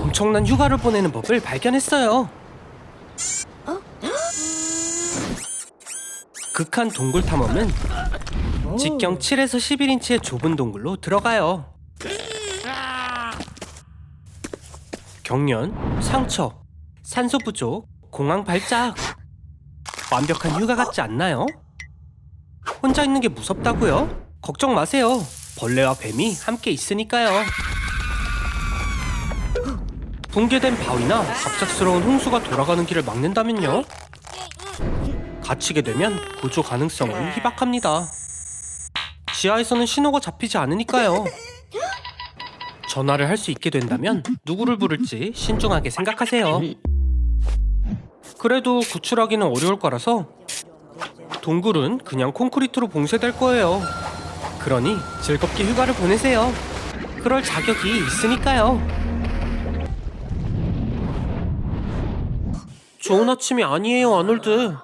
엄청난 휴가를 보내는 법을 발견했어요. 극한 동굴 탐험은 직경 7에서 11인치의 좁은 동굴로 들어가요. 경련, 상처, 산소 부족, 공황 발작. 완벽한 휴가 같지 않나요? 혼자 있는 게 무섭다고요? 걱정 마세요. 벌레와 뱀이 함께 있으니까요. 붕괴된 바위나 갑작스러운 홍수가 돌아가는 길을 막는다면요? 갇히게 되면 구조 가능성은 희박합니다. 지하에서는 신호가 잡히지 않으니까요. 전화를 할 수 있게 된다면 누구를 부를지 신중하게 생각하세요. 그래도 구출하기는 어려울 거라서 동굴은 그냥 콘크리트로 봉쇄될 거예요. 그러니 즐겁게 휴가를 보내세요. 그럴 자격이 있으니까요. 좋은 아침이 아니에요, 아놀드.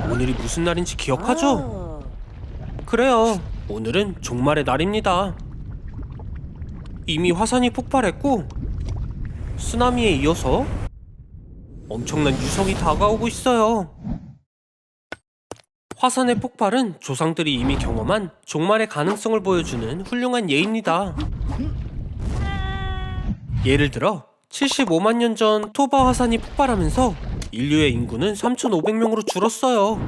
오늘이 무슨 날인지 기억하죠? 그래요, 오늘은 종말의 날입니다. 이미 화산이 폭발했고 쓰나미에 이어서 엄청난 유성이 다가오고 있어요. 화산의 폭발은 조상들이 이미 경험한 종말의 가능성을 보여주는 훌륭한 예입니다. 예를 들어 75만 년 전 토바 화산이 폭발하면서 인류의 인구는 3,500명으로 줄었어요.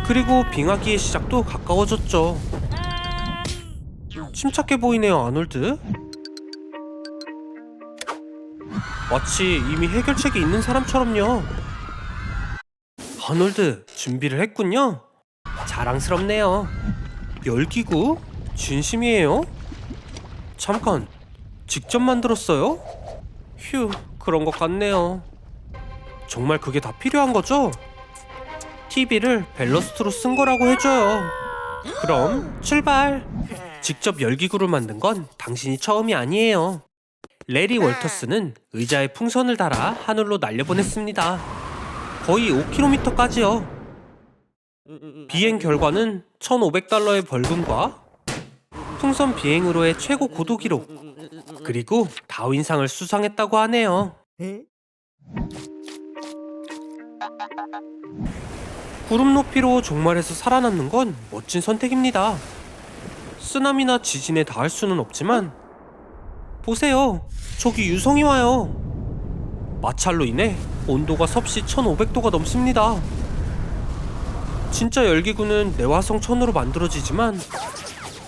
그리고 빙하기의 시작도 가까워졌죠. 침착해 보이네요, 아놀드. 마치 이미 해결책이 있는 사람처럼요. 아놀드, 준비를 했군요. 자랑스럽네요. 열기구? 진심이에요? 잠깐, 직접 만들었어요? 휴, 그런 것 같네요. 정말 그게 다 필요한 거죠? TV를 벨러스트로 쓴 거라고 해줘요. 그럼 출발! 직접 열기구를 만든 건 당신이 처음이 아니에요. 레리 월터스는 의자에 풍선을 달아 하늘로 날려보냈습니다. 거의 5km까지요. 비행 결과는 1,500달러의 벌금과 풍선 비행으로의 최고 고도 기록, 그리고 다윈상을 수상했다고 하네요. 구름 높이로 종말에서 살아남는 건 멋진 선택입니다. 쓰나미나 지진에 닿을 수는 없지만 보세요, 저기 유성이 와요. 마찰로 인해 온도가 섭씨 1500도가 넘습니다. 진짜 열기구는 내화성 천으로 만들어지지만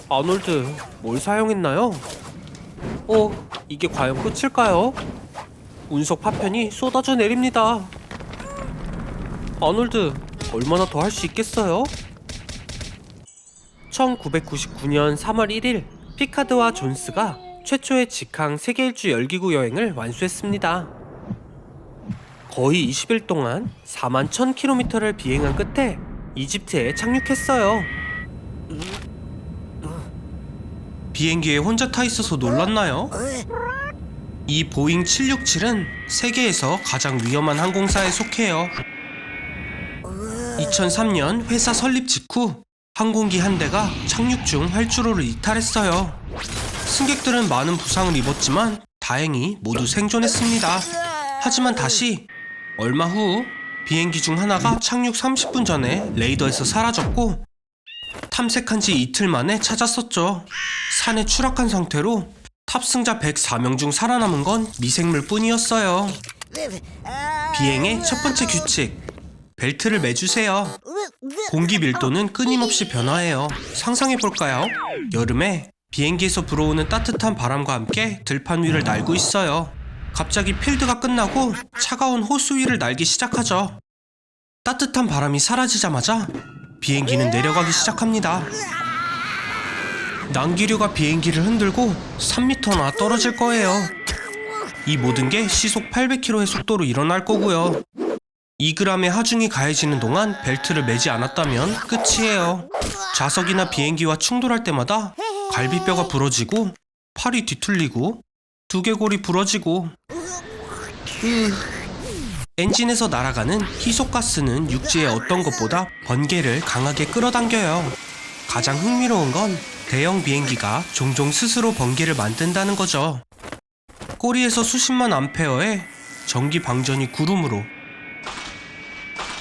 아놀드, 뭘 사용했나요? 이게 과연 끝일까요? 운석 파편이 쏟아져 내립니다. 아놀드, 얼마나 더 할 수 있겠어요? 1999년 3월 1일 피카드와 존스가 최초의 직항 세계 일주 열기구 여행을 완수했습니다. 거의 20일 동안 4만 1000km를 비행한 끝에 이집트에 착륙했어요. 비행기에 혼자 타 있어서 놀랐나요? 이 보잉 767은 세계에서 가장 위험한 항공사에 속해요. 2003년 회사 설립 직후 항공기 한 대가 착륙 중 활주로를 이탈했어요. 승객들은 많은 부상을 입었지만 다행히 모두 생존했습니다. 하지만 다시 얼마 후 비행기 중 하나가 착륙 30분 전에 레이더에서 사라졌고 탐색한 지 이틀 만에 찾았었죠. 산에 추락한 상태로 탑승자 104명 중 살아남은 건 미생물 뿐이었어요. 비행의 첫 번째 규칙, 벨트를 매주세요. 공기 밀도는 끊임없이 변화해요. 상상해볼까요? 여름에 비행기에서 불어오는 따뜻한 바람과 함께 들판 위를 날고 있어요. 갑자기 필드가 끝나고 차가운 호수 위를 날기 시작하죠. 따뜻한 바람이 사라지자마자 비행기는 내려가기 시작합니다. 난기류가 비행기를 흔들고 3m나 떨어질 거예요. 이 모든 게 시속 800km의 속도로 일어날 거고요. 2g의 하중이 가해지는 동안 벨트를 매지 않았다면 끝이에요. 좌석이나 비행기와 충돌할 때마다 갈비뼈가 부러지고 팔이 뒤틀리고 두개골이 부러지고 엔진에서 날아가는 희석가스는 육지의 어떤 것보다 번개를 강하게 끌어당겨요. 가장 흥미로운 건 대형 비행기가 종종 스스로 번개를 만든다는 거죠. 꼬리에서 수십만 암페어의 전기 방전이 구름으로,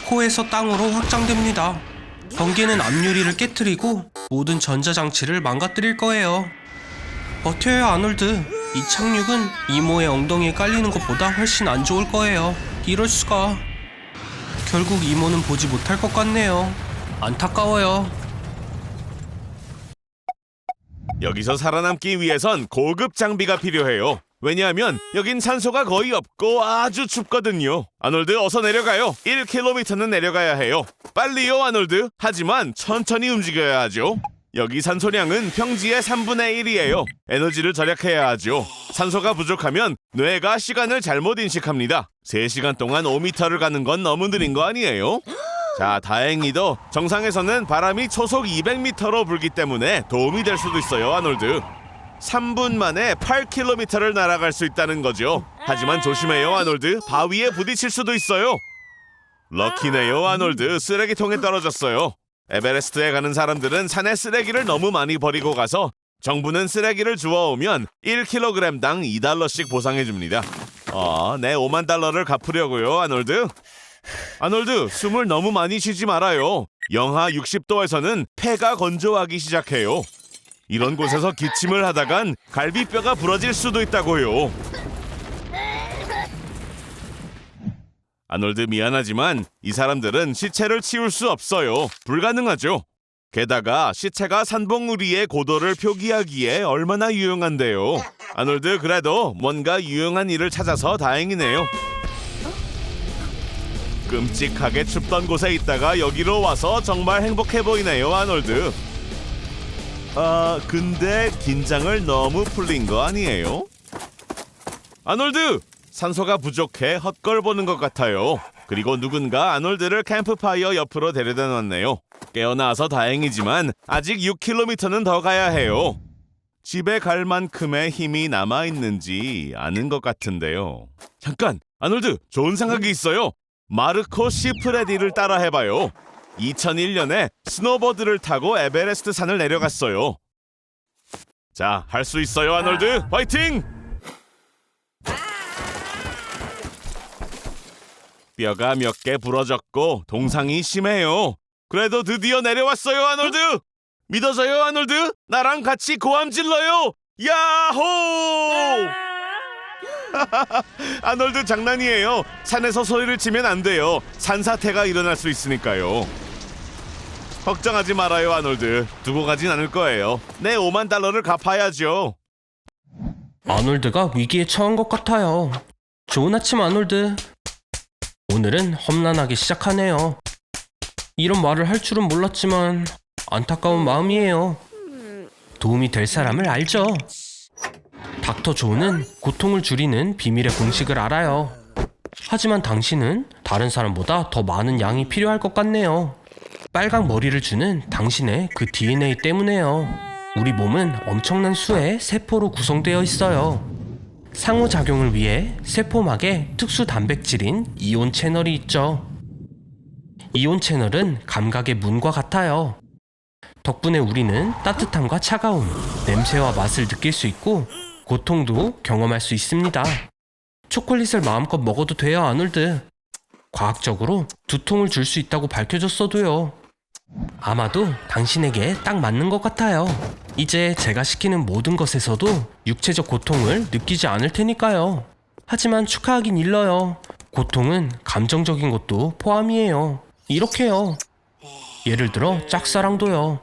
코에서 땅으로 확장됩니다. 번개는 앞유리를 깨트리고 모든 전자장치를 망가뜨릴 거예요. 버텨요, 아놀드. 이 착륙은 이모의 엉덩이에 깔리는 것보다 훨씬 안 좋을 거예요. 이럴 수가. 결국 이모는 보지 못할 것 같네요. 안타까워요. 여기서 살아남기 위해선 고급 장비가 필요해요. 왜냐하면 여긴 산소가 거의 없고 아주 춥거든요. 아놀드, 어서 내려가요. 1km는 내려가야 해요. 빨리요, 아놀드. 하지만 천천히 움직여야 하죠. 여기 산소량은 평지의 3분의 1이에요. 에너지를 절약해야 하죠. 산소가 부족하면 뇌가 시간을 잘못 인식합니다. 3시간 동안 5m를 가는 건 너무 느린 거 아니에요? 자, 다행히도 정상에서는 바람이 초속 200m로 불기 때문에 도움이 될 수도 있어요, 아놀드. 3분 만에 8km를 날아갈 수 있다는 거죠. 하지만 조심해요, 아놀드. 바위에 부딪힐 수도 있어요. 럭키네요, 아놀드. 쓰레기통에 떨어졌어요. 에베레스트에 가는 사람들은 산에 쓰레기를 너무 많이 버리고 가서 정부는 쓰레기를 주워오면 1kg당 $2씩 보상해줍니다. 내 5만 달러를 갚으려고요, 아놀드. 아놀드, 숨을 너무 많이 쉬지 말아요. 영하 60도에서는 폐가 건조하기 시작해요. 이런 곳에서 기침을 하다간 갈비뼈가 부러질 수도 있다고요. 아놀드, 미안하지만 이 사람들은 시체를 치울 수 없어요. 불가능하죠. 게다가 시체가 산봉우리의 고도를 표기하기에 얼마나 유용한데요. 아놀드, 그래도 뭔가 유용한 일을 찾아서 다행이네요. 끔찍하게 춥던 곳에 있다가 여기로 와서 정말 행복해 보이네요, 아놀드. 근데 긴장을 너무 풀린 거 아니에요? 아놀드! 산소가 부족해 헛걸 보는 것 같아요. 그리고 누군가 아놀드를 캠프파이어 옆으로 데려다 놨네요. 깨어나서 다행이지만 아직 6km는 더 가야 해요. 집에 갈 만큼의 힘이 남아있는지 아는 것 같은데요. 잠깐! 아놀드! 좋은 생각이 있어요. 마르코 시프레디를 따라 해봐요. 2001년에 스노보드를 타고 에베레스트 산을 내려갔어요. 자, 할 수 있어요, 아놀드. 화이팅! 뼈가 몇 개 부러졌고 동상이 심해요. 그래도 드디어 내려왔어요, 아놀드. 믿어져요, 아놀드. 나랑 같이 고함 질러요. 야호! 아놀드, 장난이에요. 산에서 소리를 치면 안 돼요. 산사태가 일어날 수 있으니까요. 걱정하지 말아요, 아놀드. 두고 가진 않을 거예요. 내 5만 달러를 갚아야죠. 아놀드가 위기에 처한 것 같아요. 좋은 아침, 아놀드. 오늘은 험난하게 시작하네요. 이런 말을 할 줄은 몰랐지만 안타까운 마음이에요. 도움이 될 사람을 알죠. 닥터 조는 고통을 줄이는 비밀의 공식을 알아요. 하지만 당신은 다른 사람보다 더 많은 양이 필요할 것 같네요. 빨강 머리를 주는 당신의 그 DNA 때문에요. 우리 몸은 엄청난 수의 세포로 구성되어 있어요. 상호작용을 위해 세포막에 특수 단백질인 이온 채널이 있죠. 이온 채널은 감각의 문과 같아요. 덕분에 우리는 따뜻함과 차가움, 냄새와 맛을 느낄 수 있고 고통도 경험할 수 있습니다. 초콜릿을 마음껏 먹어도 돼요, 아놀드. 과학적으로 두통을 줄 수 있다고 밝혀졌어도요. 아마도 당신에게 딱 맞는 것 같아요. 이제 제가 시키는 모든 것에서도 육체적 고통을 느끼지 않을 테니까요. 하지만 축하하긴 일러요. 고통은 감정적인 것도 포함이에요. 이렇게요. 예를 들어 짝사랑도요.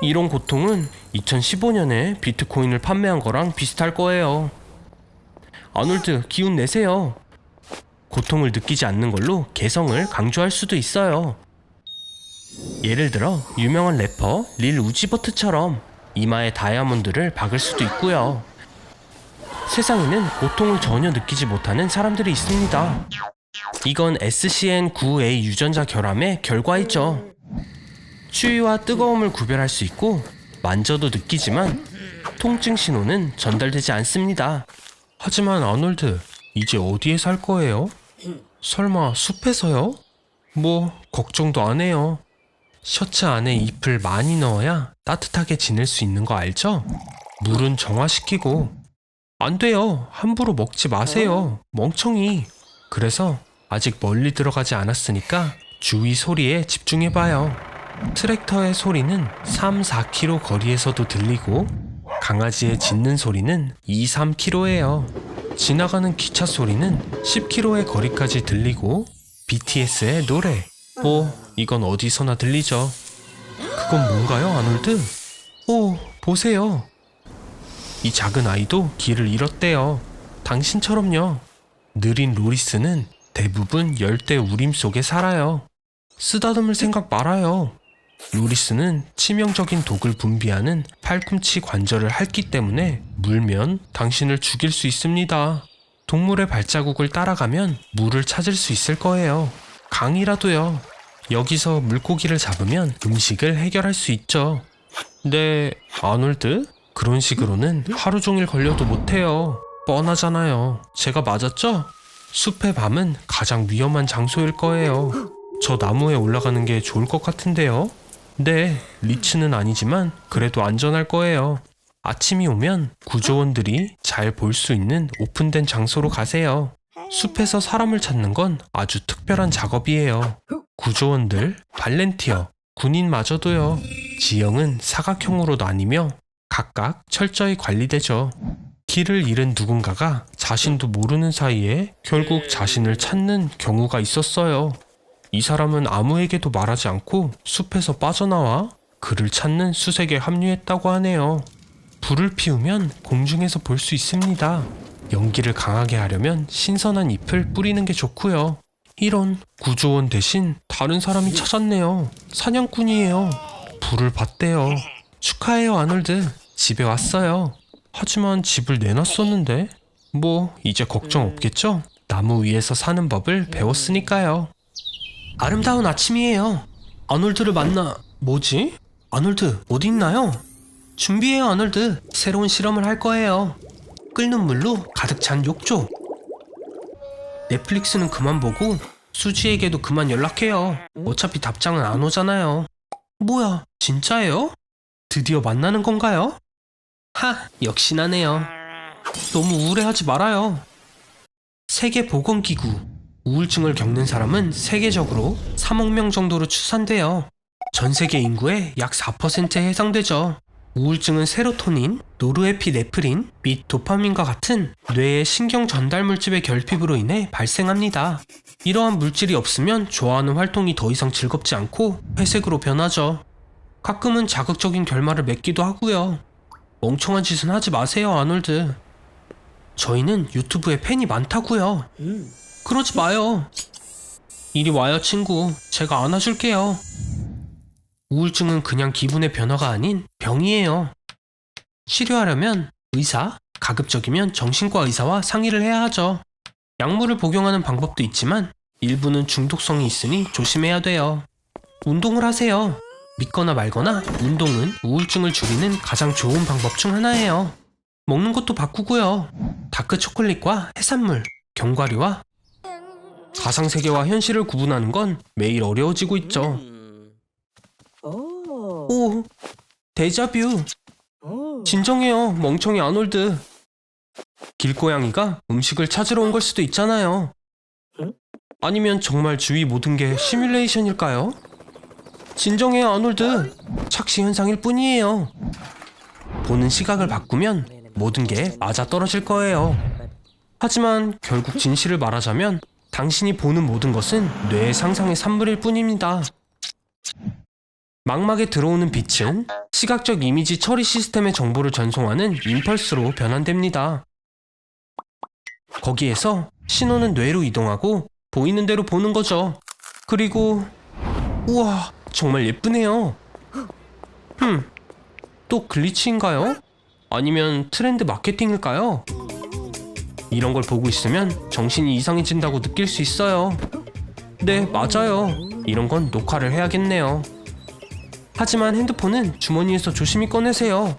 이런 고통은 2015년에 비트코인을 판매한 거랑 비슷할 거예요. 아놀드, 기운 내세요. 고통을 느끼지 않는 걸로 개성을 강조할 수도 있어요. 예를 들어 유명한 래퍼 릴 우지버트처럼 이마에 다이아몬드를 박을 수도 있고요. 세상에는 고통을 전혀 느끼지 못하는 사람들이 있습니다. 이건 SCN9A 유전자 결함의 결과이죠. 추위와 뜨거움을 구별할 수 있고 만져도 느끼지만 통증 신호는 전달되지 않습니다. 하지만 아놀드, 이제 어디에 살 거예요? 설마 숲에서요? 뭐 걱정도 안 해요. 셔츠 안에 잎을 많이 넣어야 따뜻하게 지낼 수 있는 거 알죠? 물은 정화시키고. 안 돼요. 함부로 먹지 마세요. 멍청이. 그래서 아직 멀리 들어가지 않았으니까 주위 소리에 집중해봐요. 트랙터의 소리는 3, 4km 거리에서도 들리고 강아지의 짖는 소리는 2, 3km예요. 지나가는 기차 소리는 10km의 거리까지 들리고 BTS의 노래, 이건 어디서나 들리죠. 그건 뭔가요, 아놀드? 오, 보세요. 이 작은 아이도 길을 잃었대요. 당신처럼요. 느린 로리스는 대부분 열대 우림 속에 살아요. 쓰다듬을 생각 말아요. 로리스는 치명적인 독을 분비하는 팔꿈치 관절을 핥기 때문에 물면 당신을 죽일 수 있습니다. 동물의 발자국을 따라가면 물을 찾을 수 있을 거예요. 강이라도요. 여기서 물고기를 잡으면 음식을 해결할 수 있죠. 네, 아놀드? 그런 식으로는 하루 종일 걸려도 못해요. 뻔하잖아요. 제가 맞았죠? 숲의 밤은 가장 위험한 장소일 거예요. 저 나무에 올라가는 게 좋을 것 같은데요. 네, 리츠는 아니지만 그래도 안전할 거예요. 아침이 오면 구조원들이 잘 볼 수 있는 오픈된 장소로 가세요. 숲에서 사람을 찾는 건 아주 특별한 작업이에요. 구조원들, 발렌티어, 군인마저도요. 지형은 사각형으로 나뉘며 각각 철저히 관리되죠. 길을 잃은 누군가가 자신도 모르는 사이에 결국 자신을 찾는 경우가 있었어요. 이 사람은 아무에게도 말하지 않고 숲에서 빠져나와 그를 찾는 수색에 합류했다고 하네요. 불을 피우면 공중에서 볼 수 있습니다. 연기를 강하게 하려면 신선한 잎을 뿌리는 게 좋고요. 이런, 구조원 대신 다른 사람이 찾았네요. 사냥꾼이에요. 불을 봤대요. 축하해요, 아놀드. 집에 왔어요. 하지만 집을 내놨었는데 이제 걱정 없겠죠? 나무 위에서 사는 법을 배웠으니까요. 아름다운 아침이에요. 아놀드를 뭐지? 아놀드 어디 있나요? 준비해요, 아놀드. 새로운 실험을 할 거예요. 끓는 물로 가득 찬 욕조. 넷플릭스는 그만 보고 수지에게도 그만 연락해요. 어차피 답장은 안 오잖아요. 뭐야, 진짜예요? 드디어 만나는 건가요? 역시나네요. 너무 우울해하지 말아요. 세계보건기구. 우울증을 겪는 사람은 세계적으로 3억 명 정도로 추산돼요. 전 세계 인구의 약 4%에 해당되죠. 우울증은 세로토닌, 노르에피네프린 및 도파민과 같은 뇌의 신경 전달 물질의 결핍으로 인해 발생합니다. 이러한 물질이 없으면 좋아하는 활동이 더 이상 즐겁지 않고 회색으로 변하죠. 가끔은 자극적인 결말을 맺기도 하고요. 멍청한 짓은 하지 마세요, 아놀드. 저희는 유튜브에 팬이 많다고요. 그러지 마요. 이리 와요, 친구. 제가 안아줄게요. 우울증은 그냥 기분의 변화가 아닌 병이에요. 치료하려면 의사, 가급적이면 정신과 의사와 상의를 해야 하죠. 약물을 복용하는 방법도 있지만 일부는 중독성이 있으니 조심해야 돼요. 운동을 하세요. 믿거나 말거나 운동은 우울증을 줄이는 가장 좋은 방법 중 하나예요. 먹는 것도 바꾸고요. 다크 초콜릿과 해산물, 견과류와 가상세계와 현실을 구분하는 건 매일 어려워지고 있죠. 오, 데자뷰. 진정해요, 멍청이 아놀드. 길고양이가 음식을 찾으러 온 걸 수도 있잖아요. 아니면 정말 주위 모든 게 시뮬레이션일까요? 진정해요, 아놀드. 착시 현상일 뿐이에요. 보는 시각을 바꾸면 모든 게 맞아떨어질 거예요. 하지만 결국 진실을 말하자면 당신이 보는 모든 것은 뇌의 상상의 산물일 뿐입니다. 망막에 들어오는 빛은 시각적 이미지 처리 시스템의 정보를 전송하는 임펄스로 변환됩니다. 거기에서 신호는 뇌로 이동하고 보이는 대로 보는 거죠. 그리고 우와, 정말 예쁘네요. 또 글리치인가요? 아니면 트렌드 마케팅일까요? 이런 걸 보고 있으면 정신이 이상해진다고 느낄 수 있어요. 네, 맞아요. 이런 건 녹화를 해야겠네요. 하지만 핸드폰은 주머니에서 조심히 꺼내세요.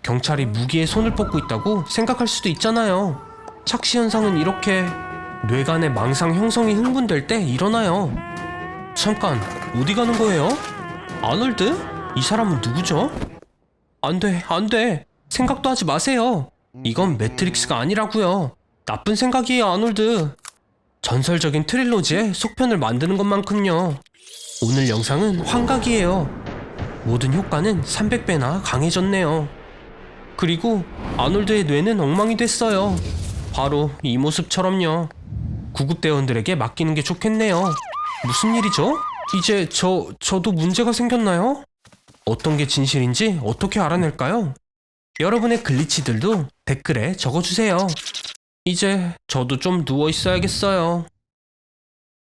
경찰이 무기에 손을 뻗고 있다고 생각할 수도 있잖아요. 착시 현상은 이렇게 뇌간의 망상 형성이 흥분될 때 일어나요. 잠깐, 어디 가는 거예요? 아놀드? 이 사람은 누구죠? 안 돼, 안 돼. 생각도 하지 마세요. 이건 매트릭스가 아니라고요. 나쁜 생각이에요, 아놀드. 전설적인 트릴로지의 속편을 만드는 것만큼요. 오늘 영상은 환각이에요. 모든 효과는 300배나 강해졌네요. 그리고 아놀드의 뇌는 엉망이 됐어요. 바로 이 모습처럼요. 구급대원들에게 맡기는 게 좋겠네요. 무슨 일이죠? 이제 저도 문제가 생겼나요? 어떤 게 진실인지 어떻게 알아낼까요? 여러분의 글리치들도 댓글에 적어주세요. 이제 저도 좀 누워 있어야겠어요.